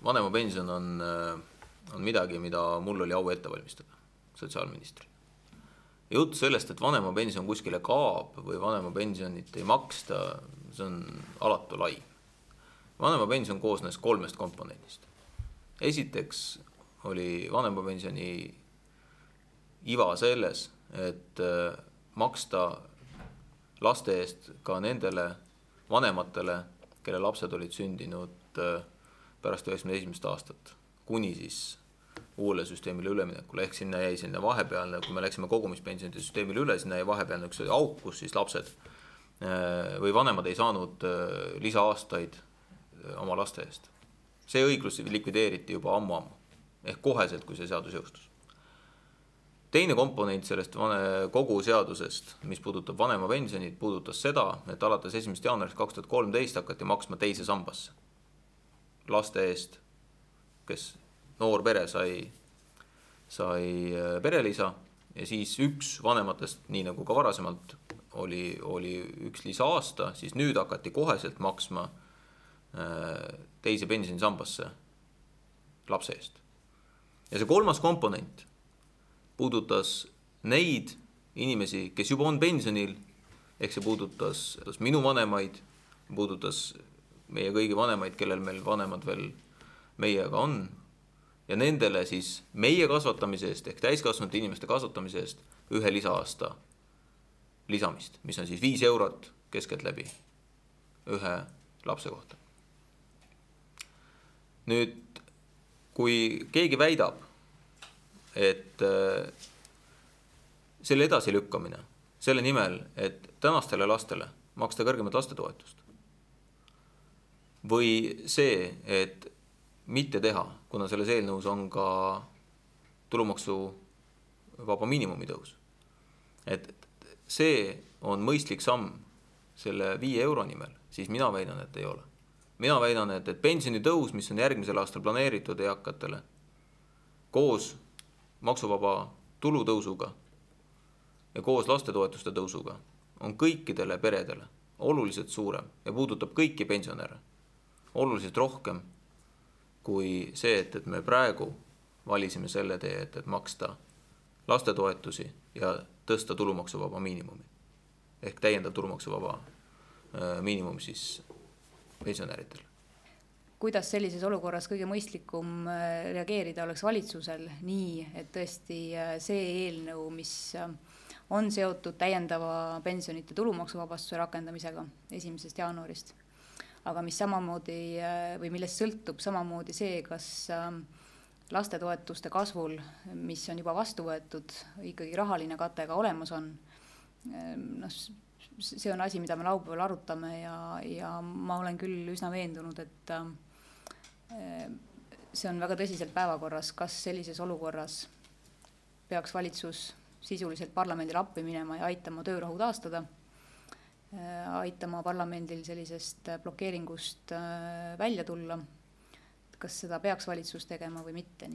vanemapension on midagi, mida mul oli au ette valmistada sotsiaalministril. Jutt sellest, et vanemapension kuskile kaab või vanemapensionit ei maksta, see on alatu lai. Vanemapension koosnes 3 komponendist. Esiteks oli vanemapensioni iva selles, et maksta laste eest ka nendele vanematele, kelle lapsed olid sündinud pärast 91. aastat, kuni siis uuele süsteemile üleminekule, ehk sinna jäi sinna vahepealne, kui me läksime kogumispensionide süsteemile üle, sinna jäi vahepealne üks auk, kus siis lapsed või vanemad ei saanud lisaaastaid oma laste eest. See õiglus likvideeriti juba ammu, ehk koheselt, kui see seadus jõustus. Teine komponent sellest kogu seadusest, mis puudutab vanemapensionit, puudutas seda, et alates 1. jaanuarist 2013 hakati maksma teise sambasse laste eest, kes noor pere sai perelisa ja siis üks vanematest, nii nagu ka varasemalt oli üks lisaaasta, siis nüüd hakati koheselt maksma teise pensionisambasse lapse eest. Ja see 3. komponent puudutas neid inimesi, kes juba on pensionil, ehk see puudutas minu vanemaid, puudutas meie kõigi vanemaid, kellel meil vanemad veel meiega on, ja nendele siis meie kasvatamise eest ehk täiskasvanud inimeste kasvatamise eest 1 lisaaasta lisamist, mis on siis 5 eurot keskeltläbi 1 lapse kohta. Nüüd, kui keegi väidab, et selle edasi lükkamine, selle nimel, et tänastele lastele maksta kõrgemat lastetoetust, või see, et mitte teha, kuna selles eelnõus on ka tulumaksuvaba miinimumi tõus. Et see on mõistlik samm selle 5 euro nimel, siis mina väidan, et ei ole. Mina väidan, et pensionitõus, mis on järgmisel aastal planeeritud eakatele, koos maksuvaba tulu tõusuga ja koos lastetoetuste tõusuga on kõikidele peredele oluliselt suurem ja puudutab kõiki pensionäre oluliselt rohkem kui see, et me praegu valisime selle tee, et maksta lastetoetusi ja tõsta tulumaksuvaba miinimumi. Ehk täiendav tulumaksuvaba miinimum siis pensionäridele. Kuidas sellises olukorras kõige mõistlikum reageerida oleks valitsusel nii, et tõesti see eelnõu, mis on seotud täiendava pensionite tulumaksuvabastuse rakendamisega 1. jaanuarist, aga mis samamoodi või millest sõltub samamoodi see, kas lastetoetuste kasvul, mis on juba vastu võetud, ikkagi rahaline kate ka olemas on. See on asi, mida me laupäeval arutame ja ma olen küll üsna veendunud, et see on väga tõsiselt päevakorras, kas sellises olukorras peaks valitsus sisuliselt parlamendile appi minema ja aitama töörahu taastada, aitama parlamendil sellisest blokeeringust välja tulla, kas seda peaks valitsus tegema või mitte.